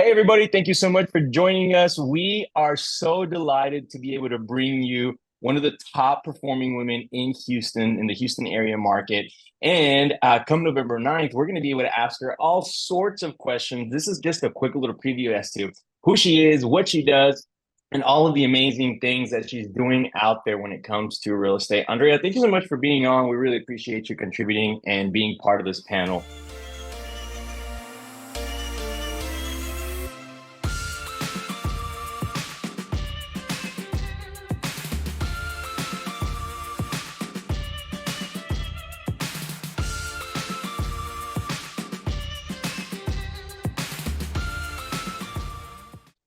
Hey, everybody. Thank you so much for joining us. We are so delighted to be able to bring you one of the top performing women in Houston, in the Houston area market. And come November 9th, we're going to be able to ask her all sorts of questions. This is just a quick little preview as to who she is, what she does, and all of the amazing things that she's doing out there when it comes to real estate. Andrea, thank you so much for being on. We really appreciate you contributing and being part of this panel.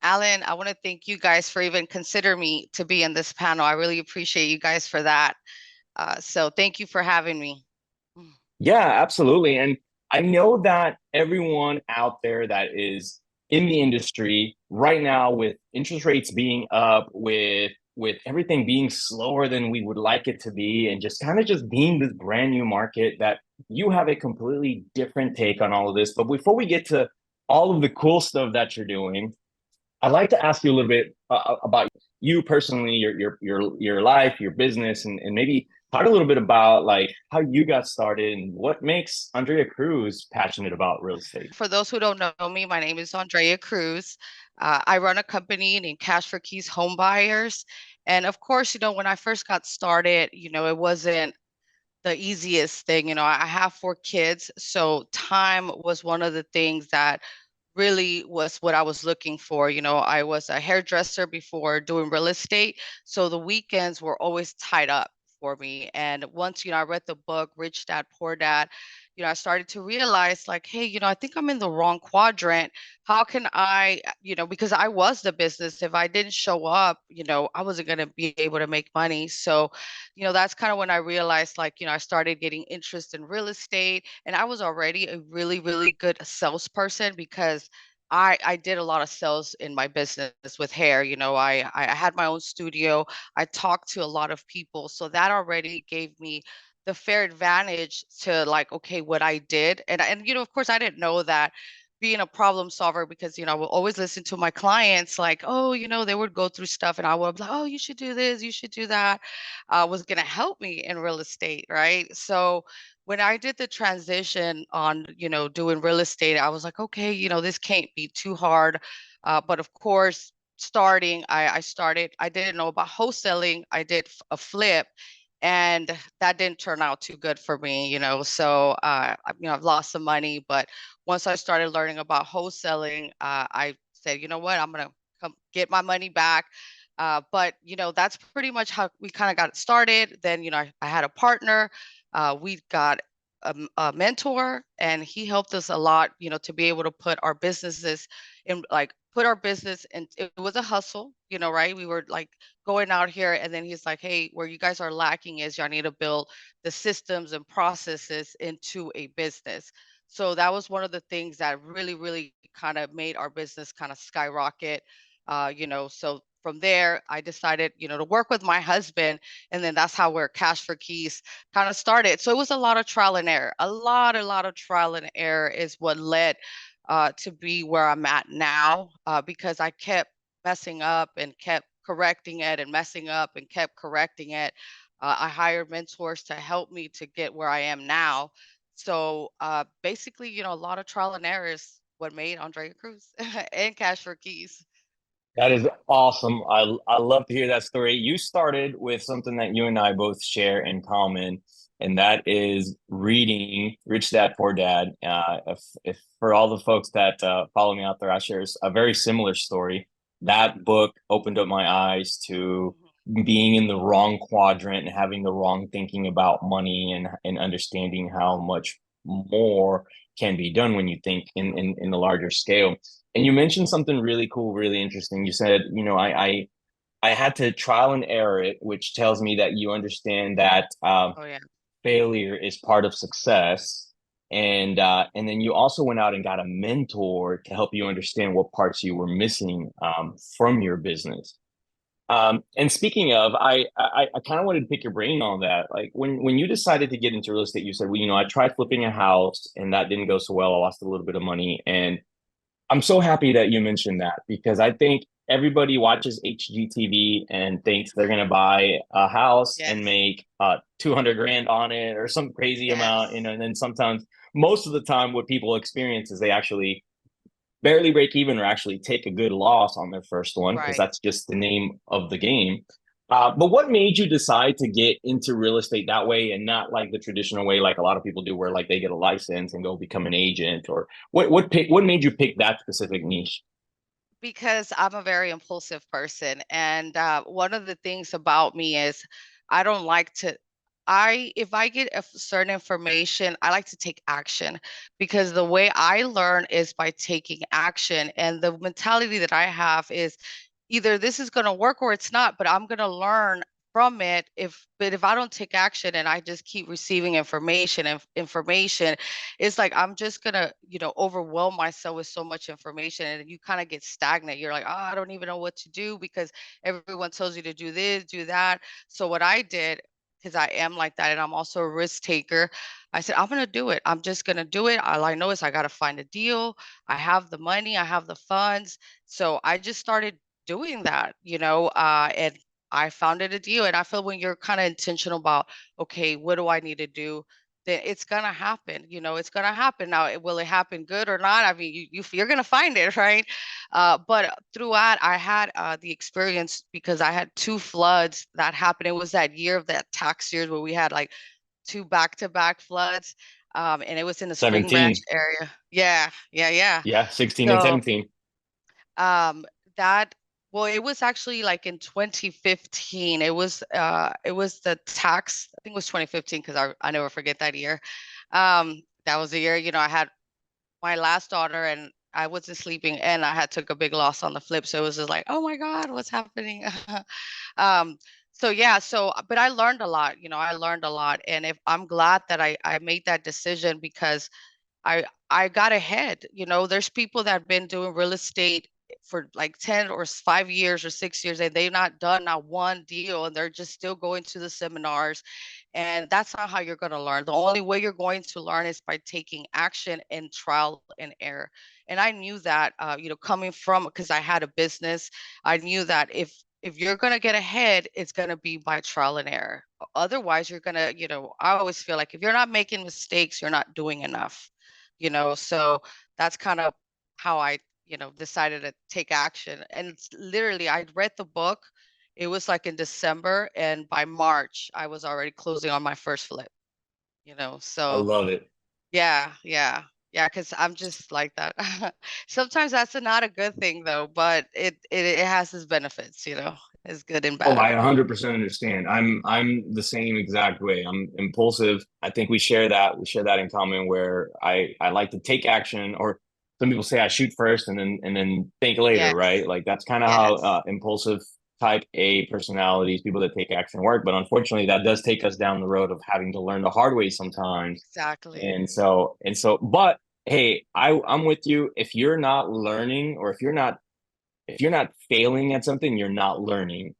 Alan, I want to thank you guys for even considering me to be in this panel. I really appreciate you guys for that. So thank you for having me. Yeah, absolutely. And I know that everyone out there that is in the industry right now, with interest rates being up, with everything being slower than we would like it to be, and just kind of just being this brand new market, that you have a completely different take on all of this. But before we get to all of the cool stuff that you're doing, I'd like to ask you a little bit about you personally, your life, your business, and maybe talk a little bit about like how you got started and what makes Andrea Cruz passionate about real estate. For those who don't know me, my name is Andrea Cruz. I run a company named Cash for Keys Home Buyers. And of course, when I first got started, it wasn't the easiest thing. I have 4 kids, so time was one of the things that really was what I was looking for. I was a hairdresser before doing real estate, so the weekends were always tied up for me. And once, I read the book Rich Dad Poor Dad, I started to realize like, hey, I think I'm in the wrong quadrant. How can I, because I was the business, if I didn't show up, I wasn't going to be able to make money. So, that's kind of when I realized like, I started getting interest in real estate, and I was already a really, really good salesperson because I did a lot of sales in my business with hair. I had my own studio. I talked to a lot of people. So that already gave me the fair advantage to like, okay, what I did. And of course I didn't know that being a problem solver, because I will always listen to my clients like, oh, they would go through stuff and I would be like, oh, you should do this, you should do that, was going to help me in real estate, right? So when I did the transition on, doing real estate, I was like, okay, this can't be too hard. But of course, I didn't know about wholesaling. I did a flip, and that didn't turn out too good for me, So, I've lost some money, but once I started learning about wholesaling, I said, you know what, I'm going to come get my money back. But that's pretty much how we kind of got it started. Then, I had a partner. We got a mentor, and he helped us a lot, to be able to put our businesses in, like put our business in. It was a hustle, right? We were like going out here, and then he's like, hey, where you guys are lacking is y'all need to build the systems and processes into a business. So that was one of the things that really, really kind of made our business kind of skyrocket. So from there, I decided, to work with my husband, and then that's how we're Cash for Keys kind of started. So it was a lot of trial and error. A lot of trial and error is what led to be where I'm at now, because I kept messing up and kept correcting it and messing up and kept correcting it. I hired mentors to help me to get where I am now. So basically, a lot of trial and error is what made Andrea Cruz and Cash for Keys. That is awesome. I love to hear that story. You started with something that you and I both share in common, and that is reading Rich Dad Poor Dad. If for all the folks that follow me out there, I share a very similar story. That book opened up my eyes to Mhm. being in the wrong quadrant and having the wrong thinking about money, and understanding how much more can be done when you think in the larger scale. And you mentioned something really cool, really interesting. You said, I had to trial and error it, which tells me that you understand that Oh yeah. failure is part of success. And then you also went out and got a mentor to help you understand what parts you were missing from your business. And speaking of, I kind of wanted to pick your brain on that. Like when you decided to get into real estate, you said, well, I tried flipping a house and that didn't go so well. I lost a little bit of money, and I'm so happy that you mentioned that because I think everybody watches HGTV and thinks they're gonna buy a house and Yes, make 200 grand on it or some crazy amount, yes, and then sometimes most of the time what people experience is they actually barely break even or actually take a good loss on their first one because right. that's just the name of the game. But what made you decide to get into real estate that way and not like the traditional way, like a lot of people do, where like they get a license and go become an agent? Or what made you pick that specific niche? Because I'm a very impulsive person, and one of the things about me is I don't like to. I if I get certain information, I like to take action because the way I learn is by taking action, and the mentality that I have is either this is going to work or it's not, but I'm going to learn from it. If I don't take action and I just keep receiving information and information, it's like I'm just gonna, overwhelm myself with so much information, and you kind of get stagnant. You're like, oh, I don't even know what to do because everyone tells you to do this, do that. So what I did, because I am like that, and I'm also a risk taker, I said, I'm gonna do it. I'm just gonna do it. All I know is I gotta find a deal. I have the money, I have the funds. So I just started doing that, and I found it a deal. And I feel when you're kind of intentional about, okay, what do I need to do? Then it's gonna happen. It's gonna happen. Now, will it happen good or not? I mean, you're gonna find it, right? But throughout, I had the experience because I had two floods that happened. It was that year of that tax years where we had like two back-to-back floods, and it was in the Spring Branch 17. area. Yeah, yeah, yeah. Yeah, 16 and So 17. um, that well, it was actually like in 2015. It was the tax, I think it was 2015 because I never forget that year. That was the year, I had my last daughter and I wasn't sleeping and I had took a big loss on the flip. So it was just like, oh my God, what's happening? um, so yeah, but I learned a lot, I learned a lot. And if I'm glad that I made that decision because I got ahead. There's people that have been doing real estate for like 10 or 5 years or 6 years, and they've not done not one deal, and they're just still going to the seminars. And that's not how you're going to learn. The only way you're going to learn is by taking action and trial and error. And I knew that, coming from, because I had a business, I knew that if you're going to get ahead, it's going to be by trial and error. Otherwise, you're going to, I always feel like if you're not making mistakes, you're not doing enough. So that's kind of how I, decided to take action. And it's literally, I read the book. It was like in December, and by March, I was already closing on my first flip, I So love it. yeah, yeah, yeah, because I'm just like that. Sometimes that's not a good thing though, but it has its benefits, it's good and Oh, bad. I 100% understand. I'm the same exact way. I'm impulsive. I think we share that. We share that in common where I like to take action, or some people say I shoot first and then think later, Yes, right? Like that's kind of how yes, impulsive type A personalities, people that take action work. But unfortunately, that does take us down the road of having to learn the hard way sometimes. exactly, But hey, I'm with you. If you're not learning, or if you're not failing at something, you're not learning,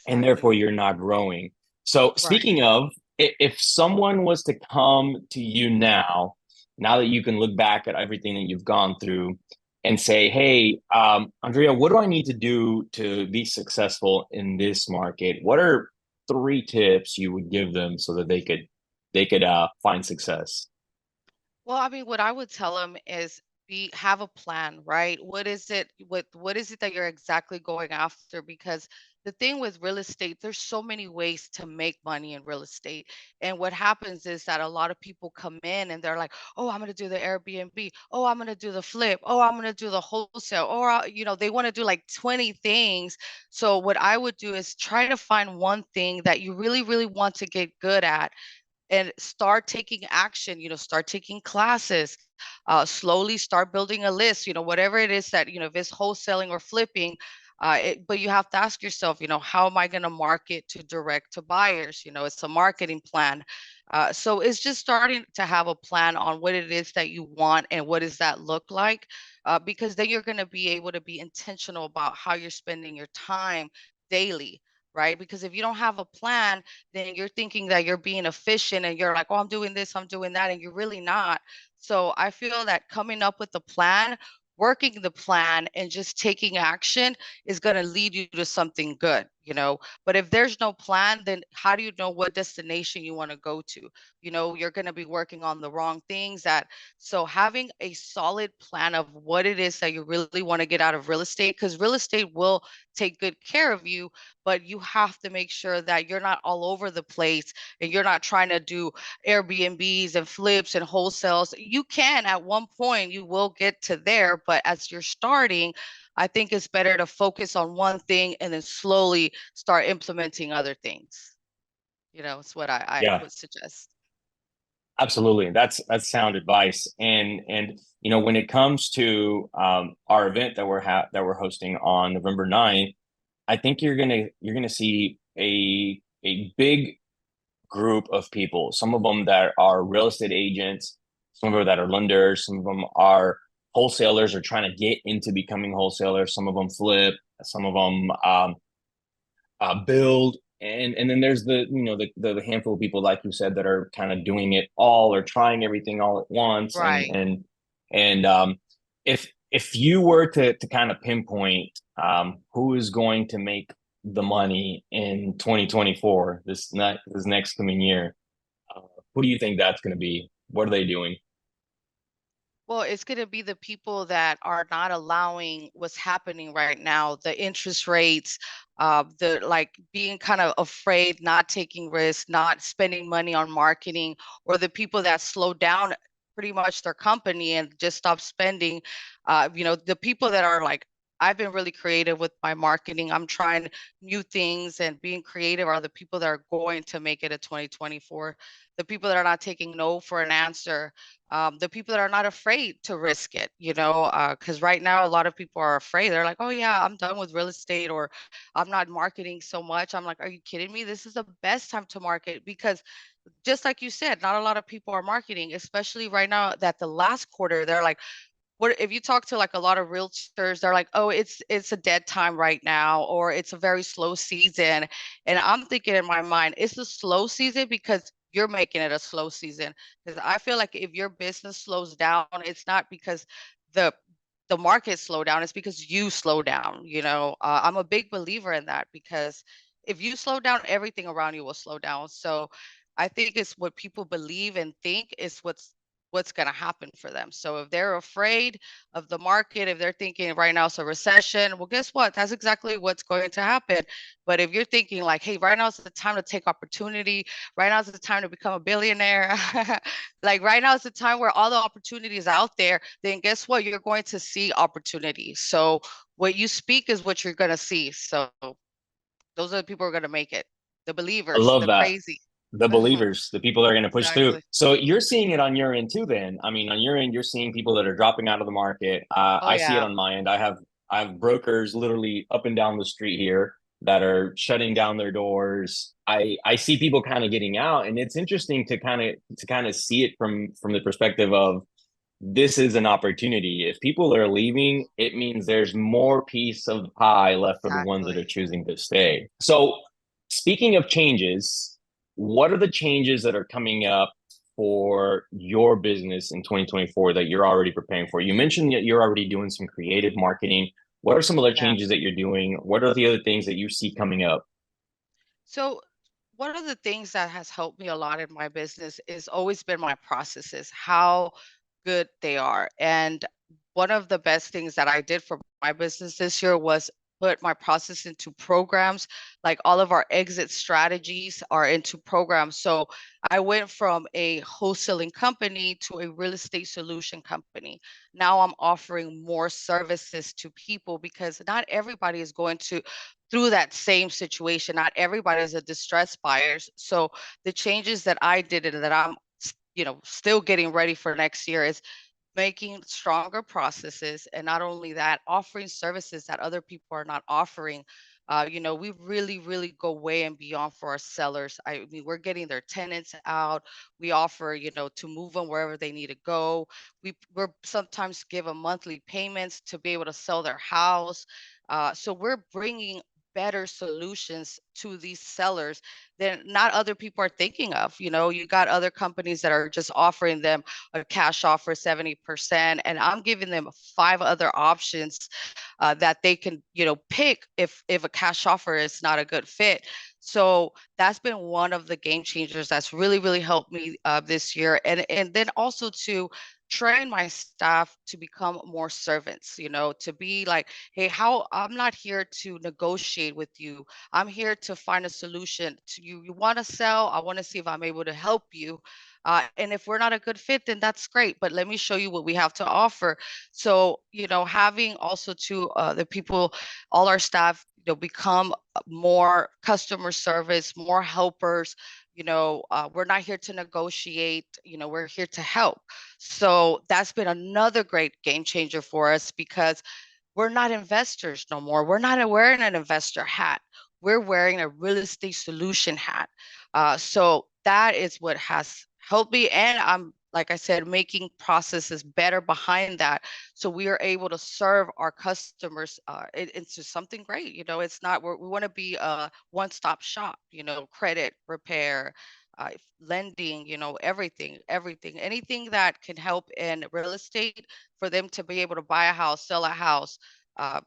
and therefore exactly. you're not growing. So Right. speaking of, if someone was to come to you now that you can look back at everything that you've gone through and say, hey, Andrea, what do I need to do to be successful in this market? What are three tips you would give them so that they could find success? Well, I mean, what I would tell them is have a plan, right? What is it that you're exactly going after? Because the thing with real estate, there's so many ways to make money in real estate. And what happens is that a lot of people come in and they're like, "Oh, I'm going to do the Airbnb. Oh, I'm going to do the flip. Oh, I'm going to do the wholesale." Or they want to do like 20 things. So what I would do is try to find one thing that you really really want to get good at and start taking action, start taking classes, slowly start building a list, whatever it is that, if it's wholesaling or flipping, but you have to ask yourself, how am I going to market to direct to buyers? It's a marketing plan. So it's just starting to have a plan on what it is that you want and what does that look like, because then you're going to be able to be intentional about how you're spending your time daily, right? Because if you don't have a plan, then you're thinking that you're being efficient and you're like, oh, I'm doing this, I'm doing that, and you're really not. So I feel that coming up with a plan working the plan and just taking action is going to lead you to something good, you know. But if there's no plan, then how do you know what destination you want to go to? You know, you're going to be working on the wrong things. That So having a solid plan of what it is that you really want to get out of real estate, because real estate will take good care of you, but you have to make sure that you're not all over the place and you're not trying to do Airbnbs and flips and wholesales. You can, at one point, you will get to there, but as you're starting, I think it's better to focus on one thing and then slowly start implementing other things. You know, it's what I Yeah, would suggest. absolutely. That's sound advice. And you know, when it comes to our event that we're hosting on November 9th, I think you're gonna see a big group of people. Some of them that are real estate agents, some of them that are lenders, some of them are wholesalers or trying to get into becoming wholesalers. Some of them flip, some of them build, and then there's the the handful of people like you said that are kind of doing it all or trying everything all at once. Right. And if you were to kind of pinpoint who is going to make the money in 2024, this next coming year, uh, who do you think that's going to be? What are they doing? Well, it's going to be the people that are not allowing what's happening right now, the interest rates, the like being kind of afraid, not taking risks, not spending money on marketing, or the people that slow down pretty much their company and just stop spending. You know, the people that are like, I've been really creative with my marketing. I'm trying new things and being creative are the people that are going to make it a 2024. The people that are not taking no for an answer, the people that are not afraid to risk it, you know, because right now a lot of people are afraid. They're like, oh yeah, I'm done with real estate, or I'm not marketing so much. I'm like, are you kidding me? This is the best time to market, because just like you said, not a lot of people are marketing, especially right now that the last quarter, they're like, what if you talk to like a lot of realtors, they're like, oh, it's a dead time right now, or it's a very slow season. And I'm thinking in my mind, it's a slow season because you're making it a slow season. Because I feel like if your business slows down, it's not because the the market slow down, it's because you slow down. You know, I'm a big believer in that, because if you slow down, everything around you will slow down. So I think it's what people believe and think is what's going to happen for them. So if they're afraid of the market, if they're thinking right now it's a recession, well, guess what? That's exactly what's going to happen. But if you're thinking like, hey, right now is the time to take opportunity, right now is the time to become a billionaire, like right now is the time where all the opportunities out there, then guess what? You're going to see opportunities. So what you speak is what you're going to see. So those are the people who are going to make it. The I believers, love the that. crazy. The believers, the people that are going to push through. Exactly. So you're seeing it on your end too, then. I mean, on your end, you're seeing people that are dropping out of the market. Oh I see it yeah. on my end. I have brokers literally up and down the street here that are shutting down their doors. I see people kind of getting out, and it's interesting to kind of see it from the perspective of this is an opportunity. If people are leaving, it means there's more piece of the pie left for the ones that are Exactly. choosing to stay. So, speaking of changes, what are the changes that are coming up for your business in 2024 that you're already preparing for? You mentioned that you're already doing some creative marketing. What are some other Yeah. changes that you're doing? What are the other things that you see coming up? So one of the things that has helped me a lot in my business is always been my processes, how good they are. And one of the best things that I did for my business this year was put my process into programs. Like all of our exit strategies are into programs. So I went from a wholesaling company to a real estate solution company. Now I'm offering more services to people, because not everybody is going to through that same situation. Not everybody is a distressed buyers. So the changes that I did and that I'm, you know, still getting ready for next year is making stronger processes, and not only that, offering services that other people are not offering. You know, we really, really go way and beyond for our sellers. I mean, we're getting their tenants out. We offer, you know, to move them wherever they need to go. We're sometimes give them monthly payments to be able to sell their house. So we're bringing better solutions to these sellers that not other people are thinking of. You got other companies that are just offering them a cash offer 70%, and I'm giving them five other options that they can, pick if a cash offer is not a good fit. So that's been one of the game changers that's really, really helped me this year. And then also to train my staff to become more servants, to be like, hey, how I'm not here to negotiate with you. I'm here to find a solution to you. You want to sell? I want to see if I'm able to help you. And if we're not a good fit, then that's great. But let me show you what we have to offer. So, having also to the people, all our staff, become more customer service, more helpers. We're not here to negotiate, we're here to help. So that's been another great game changer for us because we're not investors no more. We're not wearing an investor hat. We're wearing a real estate solution hat. So that is what has helped me. And I'm, like I said, making processes better behind that. So we are able to serve our customers into something great. It's not, we want to be a one-stop shop, credit, repair, lending, everything, anything that can help in real estate for them to be able to buy a house, sell a house.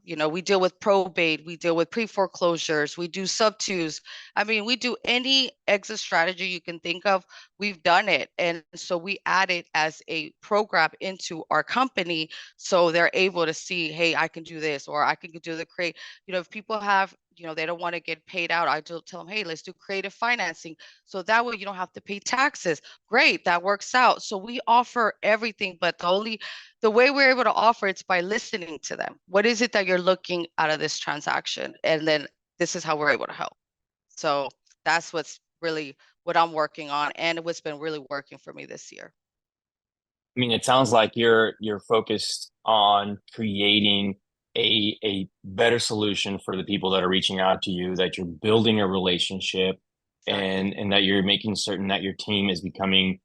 We deal with probate, we deal with pre-foreclosures, we do sub-twos. I mean, we do any exit strategy you can think of, we've done it. And so we add it as a program into our company so they're able to see, hey, I can do this, or I can do the create. If people have, they don't want to get paid out, I do tell them, hey, let's do creative financing. So that way you don't have to pay taxes. Great, that works out. So we offer everything, but the way we're able to offer it's by listening to them. What is it that you're looking out of this transaction? And then this is how we're able to help. So that's what's really what I'm working on and what's been really working for me this year. I mean, it sounds like you're focused on creating a better solution for the people that are reaching out to you, that you're building a relationship, Exactly. and that you're making certain that your team is becoming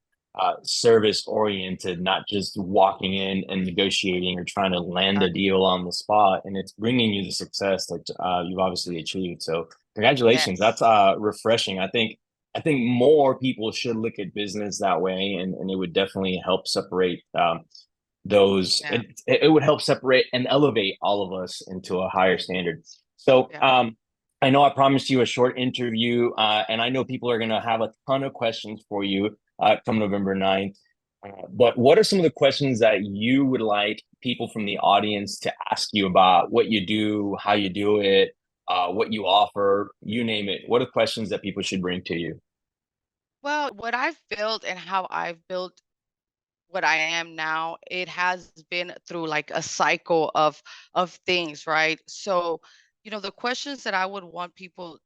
service oriented, not just walking in and negotiating or trying to land a Exactly. deal on the spot, and it's bringing you the success that you've obviously achieved. So congratulations, Yes. that's refreshing. I think more people should look at business that way, and it would definitely help separate those. Yeah. It would help separate and elevate all of us into a higher standard. So Yeah. I know I promised you a short interview, and I know people are going to have a ton of questions for you come November 9th. But what are some of the questions that you would like people from the audience to ask you about what you do, how you do it, what you offer, you name it? What are questions that people should bring to you? Well, what I've built and how I've built what I am now, it has been through like a cycle of things, right? So, the questions that I would want people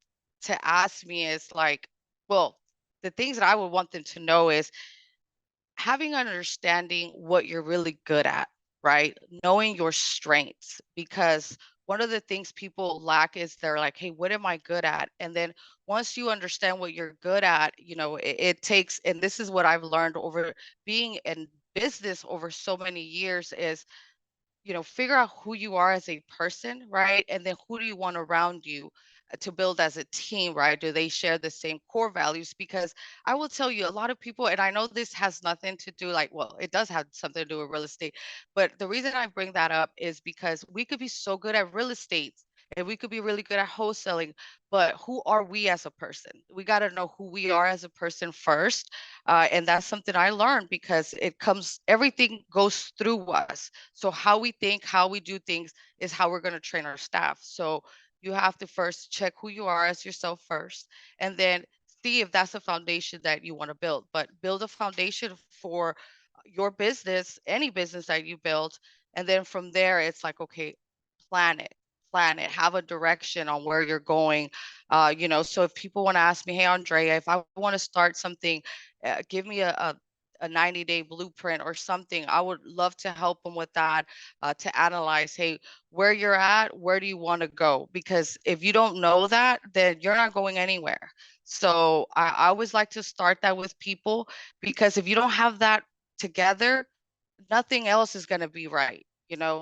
to ask me is like, well, the things that I would want them to know is having an understanding what you're really good at, right? Knowing your strengths, because one of the things people lack is they're like, hey, what am I good at? And then once you understand what you're good at, it takes, and this is what I've learned over being in business over so many years is figure out who you are as a person, right? And then who do you want around you to build as a team, right? Do they share the same core values? Because I will tell you, a lot of people, and I know this has nothing to do, like, well, it does have something to do with real estate, but the reason I bring that up is because we could be so good at real estate and we could be really good at wholesaling, but who are we as a person? We got to know who we are as a person first. And that's something I learned because everything goes through us. So how we think, how we do things is how we're going to train our staff. So you have to first check who you are as yourself first, and then see if that's a foundation that you want to build. But build a foundation for your business, any business that you build. And then from there, it's like, okay, plan it, plan it, have a direction on where you're going. So if people want to ask me, hey, Andrea, if I want to start something, give me a 90-day blueprint or something. I would love to help them with that, to analyze, hey, where you're at, where do you want to go? Because if you don't know that, then you're not going anywhere. So I always like to start that with people, because if you don't have that together, nothing else is going to be right.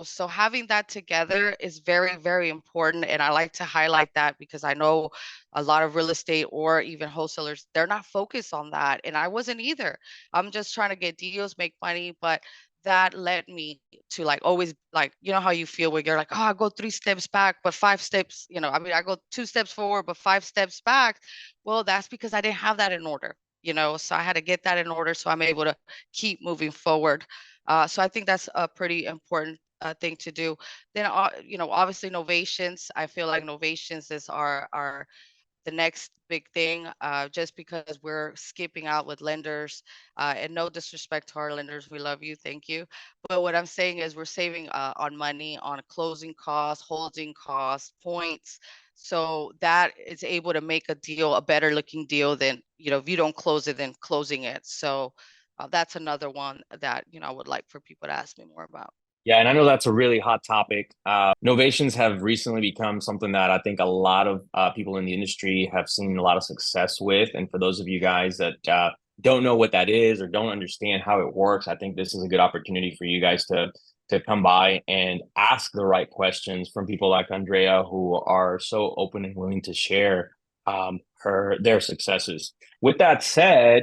So having that together is very, very important. And I like to highlight that because I know a lot of real estate or even wholesalers, they're not focused on that. And I wasn't either. I'm just trying to get deals, make money, but that led me to like always like, how you feel where you're like, oh, I go 3 steps back, but 5 steps, I mean, I go 2 steps forward, but 5 steps back. Well, that's because I didn't have that in order, so I had to get that in order so I'm able to keep moving forward. So I think that's a pretty important thing to do. Then, obviously novations. I feel like novations is our the next big thing, just because we're skipping out with lenders. And no disrespect to our lenders, we love you, thank you. But what I'm saying is we're saving on money, on closing costs, holding costs, points. So that is able to make a deal, a better looking deal than, if you don't close it, then closing it. So that's another one that, I would like for people to ask me more about. Yeah, and I know that's a really hot topic. Novations have recently become something that I think a lot of people in the industry have seen a lot of success with. And for those of you guys that don't know what that is or don't understand how it works, I think this is a good opportunity for you guys to come by and ask the right questions from people like Andrea, who are so open and willing to share their successes. With that said,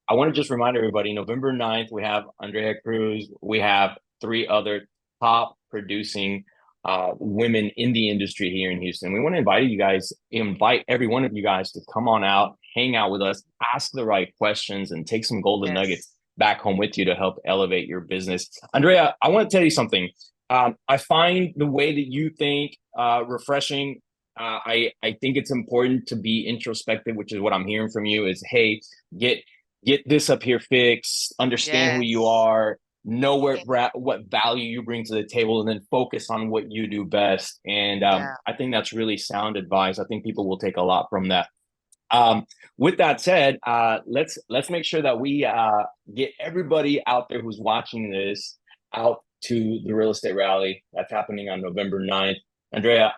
I want to just remind everybody, November 9th, we have Andrea Cruz, we have 3 other top producing women in the industry here in Houston. We want to invite every one of you guys to come on out, hang out with us, ask the right questions, and take some golden Yes. nuggets back home with you to help elevate your business. Andrea, I want to tell you something. I find the way that you think refreshing. I think it's important to be introspective, which is what I'm hearing from you. Is hey, get get this up here fixed, understand who you Yes. are, know Mhm. what value you bring to the table, and then focus on what you do best. And Yeah. I think that's really sound advice. I think people will take a lot from that. Um, with that said, let's make sure that we get everybody out there who's watching this out to the real estate rally that's happening on November 9th. Andrea,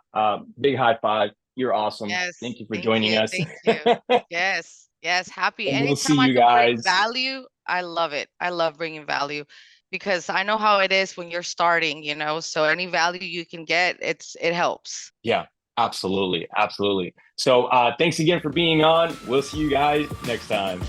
big high five. You're awesome. Yes. Thank you for Thank joining you. us. Thank you. Yes. Yes. Happy. And we'll see Anytime I you can bring guys. value, I love it. I love bringing value because I know how it is when you're starting, so any value you can get, it helps. Yeah, absolutely. Absolutely. So thanks again for being on. We'll see you guys next time.